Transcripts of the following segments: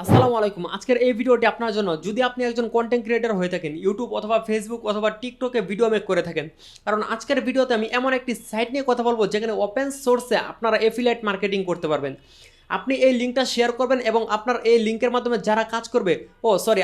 আসসালামু আলাইকুম। আজকের এই ভিডিওটি আপনার জন্য। যদি আপনি একজন কন্টেন্ট ক্রিয়েটর হয়ে থাকেন, ইউটিউব অথবা ফেসবুক অথবা টিকটকে ভিডিও মেক করে থাকেন, কারণ আজকের ভিডিওতে আমি এমন একটি সাইট নিয়ে কথা বলবো যেখানে ওপেন সোর্সে আপনারা এফিলিয়েট মার্কেটিং করতে পারবেন। আপনি এই লিঙ্কটা শেয়ার করবেন এবং আপনার এই লিঙ্কের মাধ্যমে যারা কাজ করবে,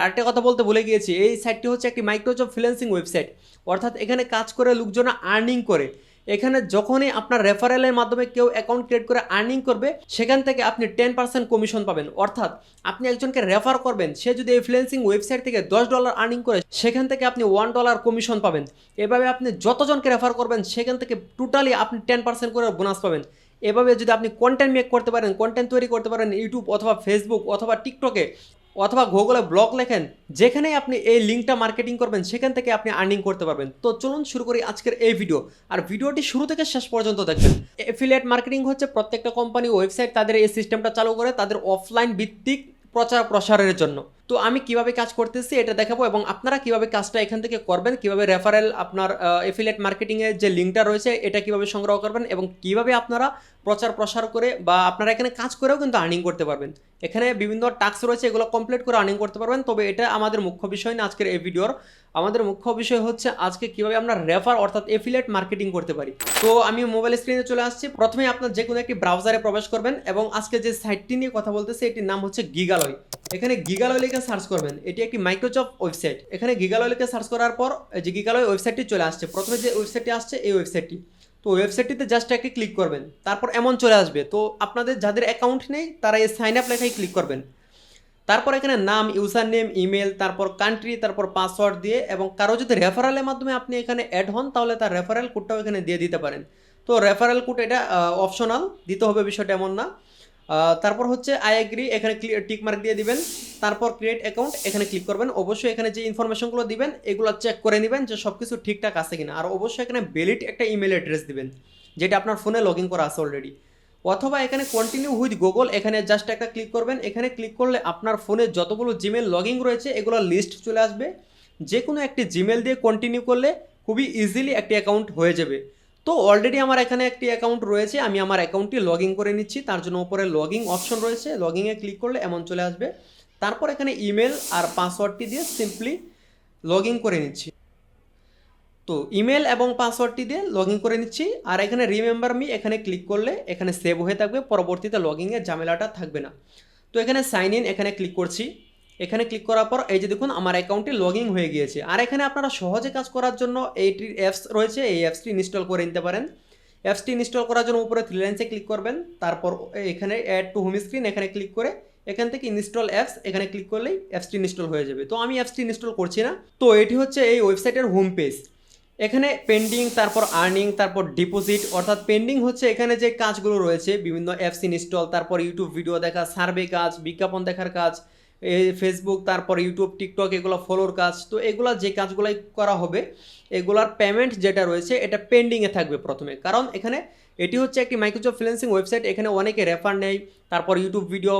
আরেকটা কথা বলতে ভুলে গিয়েছি, এই সাইটটি হচ্ছে একটি মাইক্রোজব ফ্রিল্যান্সিং ওয়েবসাইট। অর্থাৎ এখানে কাজ করে লোকজন আর্নিং করে। এখানে যখনই আপনার রেফারেলের মাধ্যমে কেউ অ্যাকাউন্ট ক্রিয়েট করে আর্নিং করবে, সেখান থেকে আপনি 10% কমিশন পাবেন। অর্থাৎ আপনি একজনকে রেফার করবেন, সে যদি এই ফ্রিল্যান্সিং ওয়েবসাইট থেকে $10 আর্নিং করে, সেখান থেকে আপনি $1 কমিশন পাবেন। এভাবে আপনি যতজনকে রেফার করবেন সেখান থেকে টোটালি আপনি 10% করে বোনাস পাবেন। এভাবে যদি আপনি কন্টেন্ট মেক করতে পারেন, কন্টেন্ট তৈরি করতে পারেন ইউটিউব অথবা ফেসবুক অথবা টিকটকে অথবা গুগলে ব্লগ লেখেন, যেখানেই আপনি এই লিঙ্কটা মার্কেটিং করবেন সেখান থেকে আপনি আর্নিং করতে পারবেন। তো চলুন শুরু করি আজকের এই ভিডিও। আর ভিডিওটি শুরু থেকে শেষ পর্যন্ত দেখবেন। এফিলিয়েট মার্কেটিং হচ্ছে প্রত্যেকটা কোম্পানি ওয়েবসাইট তাদের এই সিস্টেমটা চালু করে তাদের অফলাইন ভিত্তিক প্রচার প্রসারের জন্য। তো আমি কিভাবে কাজ করতেছি এটা দেখাবো এবং আপনারা কিভাবে কাজটা এখান থেকে করবেন, কিভাবে রেফারেল আপনার এফিলিয়েট মার্কেটিংয়ের যে লিঙ্কটা রয়েছে এটা কিভাবে সংগ্রহ করবেন এবং কিভাবে আপনারা প্রচার প্রসার করে বা আপনারা এখানে কাজ করেও কিন্তু আর্নিং করতে পারবেন। এখানে বিভিন্ন টাস্ক রয়েছে, এগুলো কমপ্লিট করে আর্নিং করতে পারবেন। তবে এটা আমাদের মুখ্য বিষয় না আজকের এই ভিডিওর। আমাদের মুখ্য বিষয় হচ্ছে আজকে কিভাবে আমরা রেফার অর্থাৎ এফিলিয়েট মার্কেটিং করতে পারি। তো আমি মোবাইল স্ক্রিনে চলে আসছি। প্রথমে আপনার যে কোনো একটি ব্রাউজারে প্রবেশ করবেন এবং আজকে যে সাইটটি নিয়ে কথা বলতেছি এটির নাম হচ্ছে গিগালয়। এখানে গিগালয় লিখে সার্চ করবেন। এটি একটি মাইক্রোসফট ওয়েবসাইট। এখানে গিগালয় লিখে সার্চ করার পর এই যে গিগালয় ওয়েবসাইটটি চলে আসছে। প্রথমে যে ওয়েবসাইটটি আসছে এই ওয়েবসাইটটি। তো ওয়েবসাইটটিতে জাস্ট একটি ক্লিক করবেন, তারপর এমন চলে আসবে। তো আপনাদের যাদের অ্যাকাউন্ট নেই তারা এই সাইন আপ লেখায় ক্লিক করবেন। তারপর এখানে নাম, ইউজার নেম, ইমেল, তারপর কান্ট্রি, তারপর পাসওয়ার্ড দিয়ে এবং কারো যদি রেফারেলের মাধ্যমে আপনি এখানে অ্যাড হন তাহলে তার রেফারেল কোডটাও এখানে দিয়ে দিতে পারেন। তো রেফারেল কোড এটা অপশনাল, দিতে হবে বিষয়টা এমন না। তারপর হচ্ছে আই এগ্রি, এখানে টিক মার্ক দিয়ে দিবেন। তারপর ক্রিয়েট অ্যাকাউন্ট এখানে ক্লিক করবেন। অবশ্যই এখানে যে ইনফরমেশনগুলো দিবেন এগুলো চেক করে নেবেন যে সব কিছু ঠিকঠাক আছে কিনা। আর অবশ্যই এখানে ভ্যালিড একটা ইমেল অ্যাড্রেস দিবেন যেটা আপনার ফোনে লগ ইন করা আছে অলরেডি। অথবা এখানে কন্টিনিউ উইথ গুগল, এখানে জাস্ট একটা ক্লিক করবেন। এখানে ক্লিক করলে আপনার ফোনে যতগুলো জিমেল লগ ইন রয়েছে এগুলো লিস্ট চলে আসবে। যে কোনো একটি জিমেল দিয়ে কন্টিনিউ করলে খুবই ইজিলি একটি অ্যাকাউন্ট হয়ে যাবে। তো অলরেডি আমার এখানে একটি অ্যাকাউন্ট রয়েছে, আমি আমার অ্যাকাউন্টটি লগ ইন করে নিচ্ছি। তার জন্য উপরে লগ ইন অপশন রয়েছে, লগ ইনে ক্লিক করলে এমন চলে আসবে। তারপর এখানে ইমেল আর পাসওয়ার্ডটি দিয়ে সিম্পলি লগ ইন করে নিচ্ছি। তো ইমেল এবং পাসওয়ার্ডটি দিয়ে লগ ইন করে নিচ্ছি। আর এখানে রিমেম্বার মি এখানে ক্লিক করলে এখানে সেভ হয়ে থাকবে, পরবর্তীতে লগ ইনের ঝামেলাটা থাকবে না। তো এখানে সাইন ইন এখানে ক্লিক করছি। এখানে ক্লিক করার পর এই যে দেখুন আমার অ্যাকাউন্টটি লগ ইন হয়ে গিয়েছে। আর এখানে আপনারা সহজে কাজ করার জন্য এইটির অ্যাপস রয়েছে, এই অ্যাপসটি ইনস্টল করে নিতে পারেন। অ্যাপসটি ইনস্টল করার জন্য উপরে থ্রি লাইন্সে ক্লিক করবেন। তারপর এখানে অ্যাড টু হোম স্ক্রিন এখানে ক্লিক করে এখান থেকে ইনস্টল অ্যাপস এখানে ক্লিক করলেই অ্যাপসটি ইনস্টল হয়ে যাবে। তো আমি অ্যাপসটি ইনস্টল করছি না। তো এটি হচ্ছে এই ওয়েবসাইটের হোম পেজ। এখানে পেন্ডিং, তারপর আর্নিং, তারপর ডিপোজিট। অর্থাৎ পেন্ডিং হচ্ছে এখানে যে কাজগুলো রয়েছে, বিভিন্ন অ্যাপস ইনস্টল, তারপর ইউটিউব ভিডিও দেখা, সার্ভে কাজ, বিজ্ঞাপন দেখার কাজ, এই ফেসবুক, তারপর ইউটিউব, টিকটক এগুলো ফলোর কাজ। তো এগুলা যে কাজগুলাই করা হবে এগুলার পেমেন্ট যেটা রয়েছে এটা পেন্ডিংয়ে থাকবে প্রথমে। কারণ এখানে এটি হচ্ছে একটি মাইক্রোসফট ফ্রিল্যান্সিং ওয়েবসাইট, এখানে অনেকে রেফার নেয়, তারপর ইউটিউব ভিডিও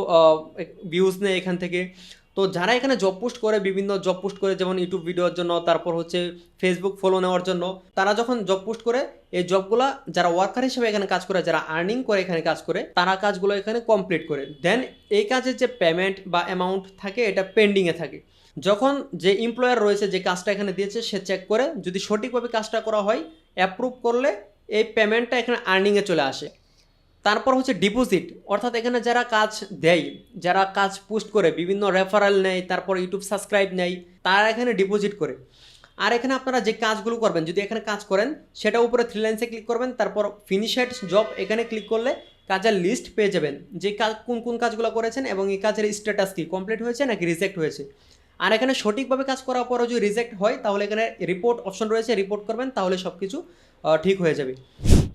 ভিউজ নেয় এখান থেকে। তো যারা এখানে জব পোস্ট করে, বিভিন্ন জব পোস্ট করে, যেমন ইউটিউব ভিডিওর জন্য, তারপর হচ্ছে ফেসবুক ফলো নেওয়ার জন্য, তারা যখন জব পোস্ট করে এই জবগুলা যারা ওয়ার্কার হিসেবে এখানে কাজ করে, যারা আর্নিং করে এখানে কাজ করে, তারা কাজগুলো এখানে কমপ্লিট করে দেন। এই কাজের যে পেমেন্ট বা অ্যামাউন্ট থাকে এটা পেন্ডিংয়ে থাকে। যখন যে এমপ্লয়ার রয়েছে যে কাজটা এখানে দিয়েছে সে চেক করে, যদি সঠিকভাবে কাজটা করা হয় অ্যাপ্রুভ করলে এই পেমেন্টটা এখানে আর্নিংয়ে চলে আসে। তারপর হচ্ছে ডিপোজিট, অর্থাৎ এখানে যারা কাজ দেয়, যারা কাজ পোস্ট করে, বিভিন্ন রেফারেল নেয়, তারপর ইউটিউব সাবস্ক্রাইব নেয়, তারা এখানে ডিপোজিট করে। আর এখানে আপনারা যে কাজগুলো করবেন, যদি এখানে কাজ করেন সেটা উপরে থ্রি লাইন্সে ক্লিক করবেন, তারপর ফিনিশেড জব এখানে ক্লিক করলে কাজের লিস্ট পেয়ে যাবেন, যে কাজ কোন কোন কাজগুলো করেছেন এবং এই কাজের স্ট্যাটাস কি, কমপ্লিট হয়েছে নাকি রিজেক্ট হয়েছে। আর এখানে সঠিকভাবে কাজ করার পরও যদি রিজেক্ট হয় তাহলে এখানে রিপোর্ট অপশন রয়েছে, রিপোর্ট করবেন, তাহলে সব কিছু ঠিক হয়ে যাবে।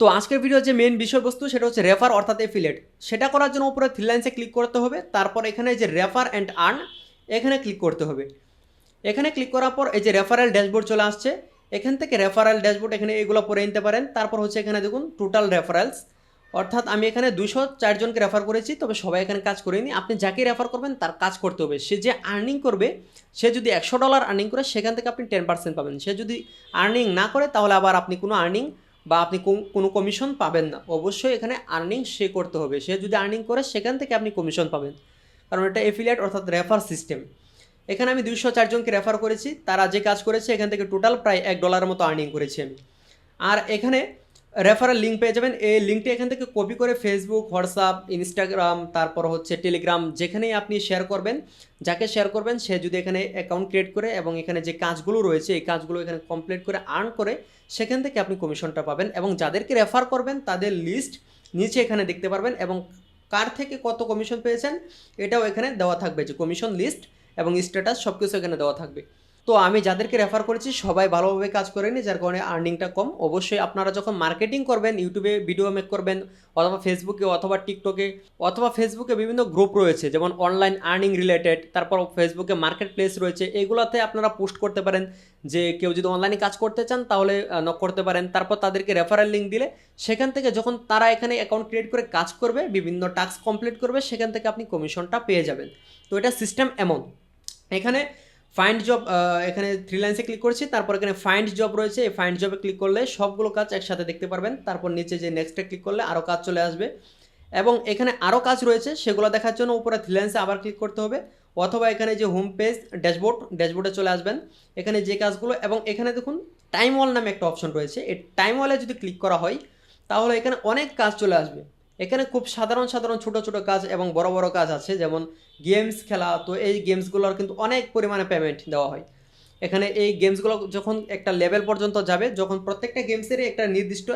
তো আজকের ভিডিওর যে মেন বিষয়বস্তু সেটা হচ্ছে রেফার অর্থাৎ এফিলিয়েট। সেটা করার জন্য উপরে থ্রি লাইন্সে ক্লিক করতে হবে, তারপর এখানে যে রেফার অ্যান্ড আর্ন এখানে ক্লিক করতে হবে। এখানে ক্লিক করার পর এই যে রেফারেল ড্যাশবোর্ড চলে আসছে। এখান থেকে রেফারেল ড্যাশবোর্ড এখানে এগুলো পরে নিতে পারেন। তারপর হচ্ছে এখানে দেখুন টোটাল রেফারেলস, অর্থাৎ আমি এখানে 204 জনকে রেফার করেছি, তবে সবাই এখানে কাজ করেনি। আপনি যাকে রেফার করবেন তার কাজ করতে হবে। সে যে আর্নিং করবে, সে যদি $100 আর্নিং করে সেখান থেকে আপনি 10% পাবেন। সে যদি আর্নিং না করে তাহলে আবার আপনি কোনো আর্নিং বা আপনি কোনো কমিশন পাবেন না। অবশ্যই এখানে আর্নিং সে করতে হবে। সে যদি আর্নিং করে সেখান থেকে আপনি কমিশন পাবেন। কারণ এটা এফিলিয়েট অর্থাৎ রেফার সিস্টেম। এখানে আমি 204 জনকে রেফার করেছি, তারা যে কাজ করেছে এখান থেকে টোটাল প্রায় $1 মতো আর্নিং করেছি আমি। আর এখানে রেফারেল লিঙ্ক পেয়ে যাবেন, এই লিঙ্কটা এখান থেকে কপি করে ফেসবুক, হোয়াটসঅ্যাপ, ইনস্টাগ্রাম, তারপর হচ্ছে টেলিগ্রাম, যেখানেই আপনি শেয়ার করবেন, যাকে শেয়ার করবেন সে যদি এখানে অ্যাকাউন্ট ক্রিয়েট করে এবং এখানে যে কাজগুলো রয়েছে এই কাজগুলো এখানে কমপ্লিট করে আর্ন করে, সেখান থেকে আপনি কমিশনটা পাবেন। এবং যাদেরকে রেফার করবেন তাদের লিস্ট নিচে এখানে দেখতে পারবেন, এবং কার থেকে কত কমিশন পেয়েছেন এটাও এখানে দেওয়া থাকবে, যে কমিশন লিস্ট এবং স্ট্যাটাস সব কিছু এখানে দেওয়া থাকবে। তো আমি যাদেরকে রেফার করেছি সবাই ভালোভাবে কাজ করেনি, যার কারণে আর্নিংটা কম। অবশ্যই আপনারা যখন মার্কেটিং করবেন, ইউটিউবে ভিডিও মেক করবেন, অথবা ফেসবুকে অথবা টিকটকে, অথবা ফেসবুকে বিভিন্ন গ্রুপ রয়েছে যেমন অনলাইন আর্নিং রিলেটেড, তারপর ফেসবুকে মার্কেট প্লেস রয়েছে, এইগুলোতে আপনারা পোস্ট করতে পারেন যে কেউ যদি অনলাইনে কাজ করতে চান তাহলে নক করতে পারেন। তারপর তাদেরকে রেফারেল লিঙ্ক দিলে সেখান থেকে যখন তারা এখানে অ্যাকাউন্ট ক্রিয়েট করে কাজ করবে, বিভিন্ন টাস্ক কমপ্লিট করবে, সেখান থেকে আপনি কমিশনটা পেয়ে যাবেন। তো এটা সিস্টেম এমন। এখানে ফাইন্ড জব, এখানে থ্রি লাইন্সে ক্লিক করছি, তারপর এখানে ফাইন্ড জব রয়েছে, এই ফাইন্ড জবে ক্লিক করলে সবগুলো কাজ একসাথে দেখতে পারবেন। তারপর নিচে যে নেক্সটে ক্লিক করলে আরও কাজ চলে আসবে, এবং এখানে আরও কাজ রয়েছে সেগুলো দেখার জন্য উপরে থ্রি লাইন্সে আবার ক্লিক করতে হবে, অথবা এখানে যে হোম পেজ ড্যাশবোর্ডে চলে আসবেন, এখানে যে কাজগুলো, এবং এখানে দেখুন টাইম ওয়াল নামে একটা অপশন রয়েছে, এই টাইম ওয়ালে যদি ক্লিক করা হয় তাহলে এখানে অনেক কাজ চলে আসবে। এখানে খুব সাধারণ ছোটো ছোটো কাজ এবং বড় বড় কাজ আছে, যেমন গেমস খেলা। তো এই গেমসগুলোর কিন্তু অনেক পরিমাণে পেমেন্ট দেওয়া হয়। এখানে এই গেমসগুলো যখন একটা লেভেল পর্যন্ত যাবে, যখন প্রত্যেকটা গেমসেরই একটা নির্দিষ্ট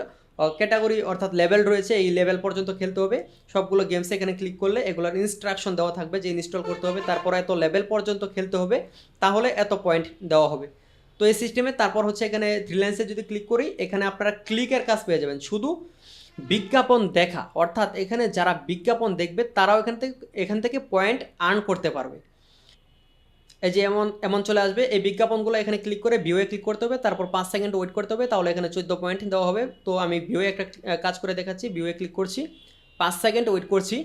ক্যাটাগরি অর্থাৎ লেভেল রয়েছে, এই লেভেল পর্যন্ত খেলতে হবে। সবগুলো গেমসে এখানে ক্লিক করলে এগুলোর ইনস্ট্রাকশন দেওয়া থাকবে যে ইনস্টল করতে হবে, তারপর এত লেভেল পর্যন্ত খেলতে হবে, তাহলে এত পয়েন্ট দেওয়া হবে। তো এই সিস্টেমে তারপর হচ্ছে এখানে থ্রি লাইন্সে যদি ক্লিক করি, এখানে আপনারা ক্লিকের কাজ পেয়ে যাবেন, শুধু বিজ্ঞাপন দেখা, অর্থাৎ এখানে যারা বিজ্ঞাপন দেখবে তারাও এখান থেকে পয়েন্ট আর্ন করতে পারবে। এই যে এমন চলে আসবে, এই বিজ্ঞাপনগুলো এখানে ক্লিক করে ভিউয়ে ক্লিক করতে হবে, তারপর 5 সেকেন্ড ওয়েট করতে হবে, তাহলে এখানে 14 পয়েন্ট দেওয়া হবে। তো আমি ভিউয়ে একটা কাজ করে দেখাচ্ছি, ভিউয়ে ক্লিক করছি, 5 সেকেন্ড ওয়েট করছি।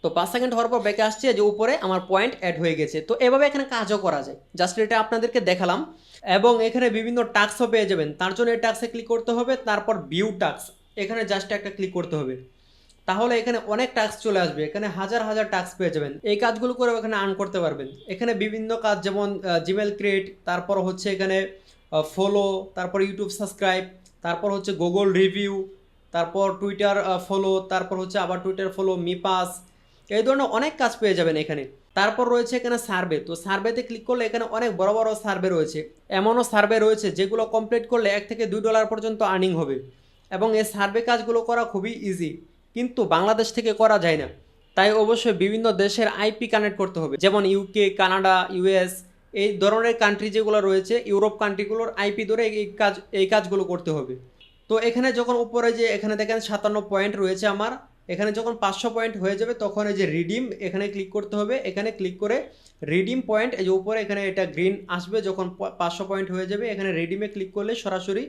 তো 5 সেকেন্ড হওয়ার পর ব্যাকে আসছে, যে উপরে আমার পয়েন্ট অ্যাড হয়ে গেছে। তো এভাবে এখানে কাজও করা যায়, জাস্ট এটা আপনাদেরকে দেখালাম। এবং এখানে বিভিন্ন টাস্কও পেয়ে যাবেন, তার জন্য এই টাস্কে ক্লিক করতে হবে, তারপর ভিউ টাস্ক, এখানে জাস্ট একটা ক্লিক করতে হবে, তাহলে এখানে অনেক টাস্ক চলে আসবে, এখানে হাজার হাজার টাস্ক পেয়ে যাবেন। এই কাজগুলো করে এখানে আর্ন করতে পারবেন। এখানে বিভিন্ন কাজ যেমন জিমেল ক্রিয়েট, তারপর হচ্ছে এখানে ফলো, তারপর ইউটিউব সাবস্ক্রাইব, তারপর হচ্ছে গুগল রিভিউ, তারপর টুইটার ফলো, তারপর হচ্ছে আবার টুইটার ফলো, মিপাস, এই ধরনের অনেক কাজ পেয়ে যাবেন এখানে। তারপর রয়েছে এখানে সার্ভে, তো সার্ভেতে ক্লিক করলে এখানে অনেক বড় বড় সার্ভে রয়েছে, এমনও সার্ভে রয়েছে যেগুলো কমপ্লিট করলে $1 থেকে $2 পর্যন্ত আর্নিং হবে। এবং এই সার্ভে কাজগুলো করা খুবই ইজি, কিন্তু বাংলাদেশ থেকে করা যায় না, তাই অবশ্যই বিভিন্ন দেশের আইপি কানেক্ট করতে হবে, যেমন ইউকে, কানাডা, ইউএস, এই ধরনের কান্ট্রি যেগুলো রয়েছে, ইউরোপ কান্ট্রিগুলোর আইপি ধরে এই কাজগুলো করতে হবে। তো এখানে যখন উপরে যে এখানে দেখেন 57 পয়েন্ট রয়েছে আমার, এখানে যখন 500 পয়েন্ট হয়ে যাবে তখন এই যে রিডিম, এখানে ক্লিক করতে হবে, এখানে ক্লিক করে রিডিম পয়েন্ট, এই যে উপরে এখানে এটা গ্রিন আসবে, যখন 500 পয়েন্ট হয়ে যাবে এখানে রিডিমে ক্লিক করলে সরাসরি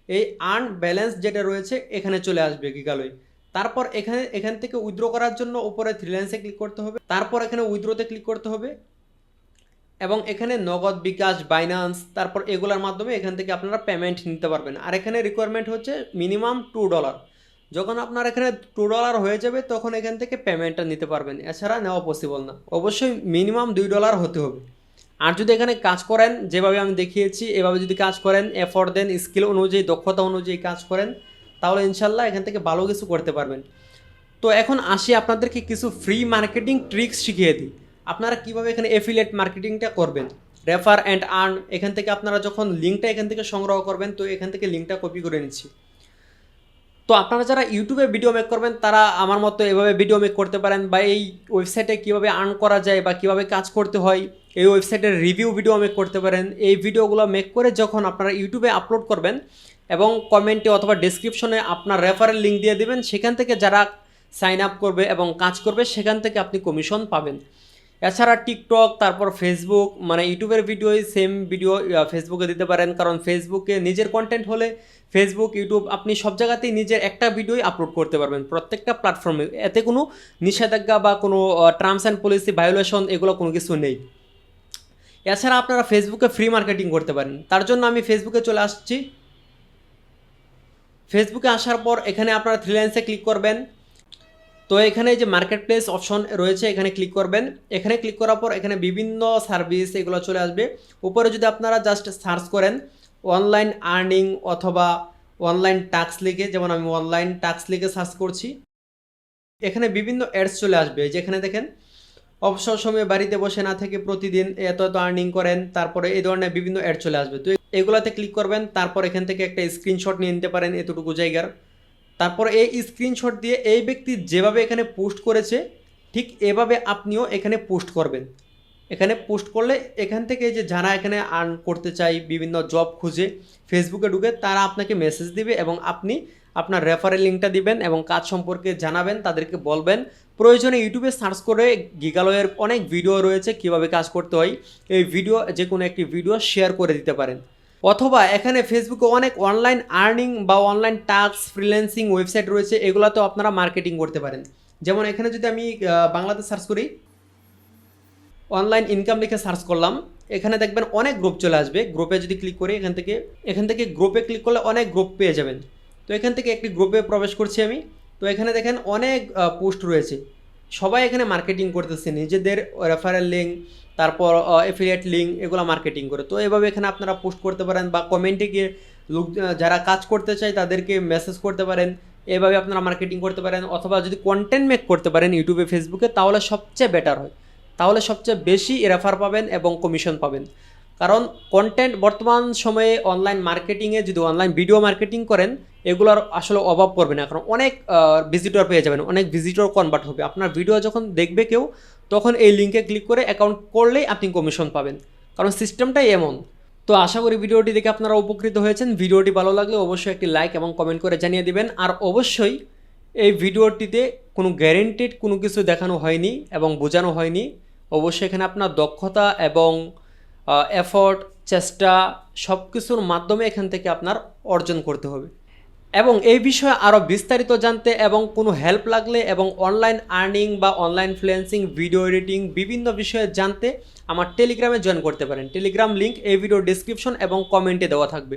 এই আর্ন ব্যালেন্স যেটা রয়েছে এখানে চলে আসবে গিগালয়। তারপর এখান থেকে উইথড্র করার জন্য উপরে থ্রি লাইন্সে ক্লিক করতে হবে, তারপর এখানে উইথড্রোতে ক্লিক করতে হবে, এবং এখানে নগদ, বিকাশ, বাইন্যান্স, তারপর এগুলোর মাধ্যমে এখান থেকে আপনারা পেমেন্ট নিতে পারবেন। আর এখানে রিকোয়ারমেন্ট হচ্ছে মিনিমাম $2। যখন আপনার এখানে $2 হয়ে যাবে তখন এখান থেকে পেমেন্টটা নিতে পারবেন, এছাড়া নেওয়া পসিবল না, অবশ্যই মিনিমাম $2 হতে হবে। আর যদি এখানে কাজ করেন যেভাবে আমি দেখিয়েছি এভাবে যদি কাজ করেন, এফোর্ট দেন, স্কিল অনুযায়ী, দক্ষতা অনুযায়ী কাজ করেন, তাহলে ইনশাল্লাহ এখান থেকে ভালো কিছু করতে পারবেন। তো এখন আসি আপনাদেরকে কিছু ফ্রি মার্কেটিং ট্রিক্স শিখিয়ে দিই, আপনারা কীভাবে এখানে এফিলিয়েট মার্কেটিংটা করবেন। রেফার অ্যান্ড আর্ন, এখান থেকে আপনারা যখন লিঙ্কটা এখান থেকে সংগ্রহ করবেন, তো এখান থেকে লিঙ্কটা কপি করে নিচ্ছি। তো আপনারা যারা ইউটিউবে ভিডিও মেক করবেন তারা আমার মতো এভাবে ভিডিও মেক করতে পারেন, বা এই ওয়েবসাইটে কীভাবে আর্ন করা যায় বা কীভাবে কাজ করতে হয় এই ওয়েবসাইটের রিভিউ ভিডিও মেক করতে পারেন। এই ভিডিওগুলো মেক করে যখন আপনারা ইউটিউবে আপলোড করবেন এবং কমেন্টে অথবা ডেসক্রিপশনে আপনার রেফারেল লিঙ্ক দিয়ে দেবেন, সেখান থেকে যারা সাইন আপ করবে এবং কাজ করবে সেখান থেকে আপনি কমিশন পাবেন। এছাড়া টিকটক, তারপর ফেসবুক, মানে ইউটিউবের ভিডিওই সেম ভিডিও ফেসবুকে দিতে পারেন, কারণ ফেসবুকে নিজের কন্টেন্ট হলে ফেসবুক, ইউটিউব আপনি সব জায়গাতেই নিজের একটা ভিডিওই আপলোড করতে পারবেন প্রত্যেকটা প্ল্যাটফর্মে, এতে কোনো নিষেধাজ্ঞা বা কোনো টার্মস অ্যান্ড পলিসি ভায়োলেশন এগুলো কোনো কিছু নেই। এছাড়া আপনারা ফেসবুকে ফ্রি মার্কেটিং করতে পারেন, তার জন্য আমি ফেসবুকে চলে আসছি। ফেসবুকে আসার পর এখানে আপনারা থ্রি লাইন্সে ক্লিক করবেন, তো এখানে যে মার্কেট প্লেস অপশন রয়েছে এখানে ক্লিক করবেন। এখানে ক্লিক করার পর এখানে বিভিন্ন সার্ভিস এগুলো চলে আসবে। উপরে যদি আপনারা জাস্ট সার্চ করেন অনলাইন আর্নিং অথবা অনলাইন টাস্ক লিখে, যেমন আমি অনলাইন টাস্ক লিখে সার্চ করছি, এখানে বিভিন্ন অ্যাডস চলে আসবে। যেখানে দেখেন অবসর সময়ে বাড়িতে বসে না থেকে প্রতিদিন এত এত আর্নিং করেন, তারপরে এই ধরনের বিভিন্ন অ্যাড চলে আসবে। তো এগুলাতে ক্লিক করবেন, তারপর এখান থেকে একটা স্ক্রিনশট নিয়ে নিতে পারেন এতটুকু জায়গার। তারপর এই স্ক্রিনশট দিয়ে এই ব্যক্তি যেভাবে এখানে পোস্ট করেছে ঠিক এভাবে আপনিও এখানে পোস্ট করবেন। এখানে পোস্ট করলে এখান থেকে যে যারা এখানে আর্ন করতে চায়, বিভিন্ন জব খুঁজে ফেসবুকে ঢুকে, তারা আপনাকে মেসেজ দিবে এবং আপনি আপনার রেফারেল লিঙ্কটা দিবেন এবং কাজ সম্পর্কে জানাবেন, তাদেরকে বলবেন। প্রয়োজনে ইউটিউবে সার্চ করে গিগালয়ের অনেক ভিডিও রয়েছে কিভাবে কাজ করতে হয়, এই ভিডিও যে কোনো একটি ভিডিও শেয়ার করে দিতে পারেন। অথবা এখানে ফেসবুকে অনেক অনলাইন আর্নিং বা অনলাইন টাস্ক ফ্রিল্যান্সিং ওয়েবসাইট রয়েছে, এগুলোতেও আপনারা মার্কেটিং করতে পারেন। যেমন এখানে যদি আমি বাংলাতে সার্চ করি, অনলাইন ইনকাম লিখে সার্চ করলাম, এখানে দেখবেন অনেক গ্রুপ চলে আসবে। গ্রুপে যদি ক্লিক করি এখান থেকে গ্রুপে ক্লিক করলে অনেক গ্রুপ পেয়ে যাবেন। তো এখান থেকে একটি গ্রুপে প্রবেশ করছি আমি। তো এখানে দেখেন অনেক পোস্ট রয়েছে, সবাই এখানে মার্কেটিং করতেছে নিজেদের রেফারেল লিঙ্ক, তারপর এফিলিয়েট লিঙ্ক, এগুলো মার্কেটিং করে। তো এভাবে এখানে আপনারা পোস্ট করতে পারেন বা কমেন্টে গিয়ে লোক যারা কাজ করতে চায় তাদেরকে মেসেজ করতে পারেন, এভাবে আপনারা মার্কেটিং করতে পারেন। অথবা যদি কন্টেন্ট মেক করতে পারেন ইউটিউবে ফেসবুকে, তাহলে সবচেয়ে বেটার হয়, তাহলে সবচেয়ে বেশি রেফার পাবেন এবং কমিশন পাবেন। কারণ কন্টেন্ট বর্তমান সময়ে অনলাইন মার্কেটিংয়ে যদি অনলাইন ভিডিও মার্কেটিং করেন, এগুলোর আসলে অভাব পড়বে না, কারণ অনেক ভিজিটর পেয়ে যাবেন, অনেক ভিজিটর কনভার্ট হবে। আপনার ভিডিও যখন দেখবে কেউ, তখন এই লিঙ্কে ক্লিক করে অ্যাকাউন্ট করলেই আপনি কমিশন পাবেন, কারণ সিস্টেমটাই এমন। তো আশা করি ভিডিওটি দেখে আপনারা উপকৃত হয়েছেন। ভিডিওটি ভালো লাগলে অবশ্যই একটি লাইক এবং কমেন্ট করে জানিয়ে দিবেন। আর অবশ্যই এই ভিডিওটিতে কোনো গ্যারেন্টেড কোনো কিছু দেখানো হয়নি এবং বোঝানো হয়নি। অবশ্যই এখানে আপনার দক্ষতা এবং এফর্ট, চেষ্টা সব কিছুর মাধ্যমে এখান থেকে আপনার অর্জন করতে হবে। এবং এই বিষয়ে আরও বিস্তারিত জানতে এবং কোনো হেল্প লাগলে এবং অনলাইন আর্নিং বা অনলাইন ফ্রিল্যান্সিং, ভিডিও এডিটিং বিভিন্ন বিষয়ে জানতে আমার টেলিগ্রামে জয়েন করতে পারেন। টেলিগ্রাম লিঙ্ক এই ভিডিও ডিসক্রিপশন এবং কমেন্টে দেওয়া থাকবে।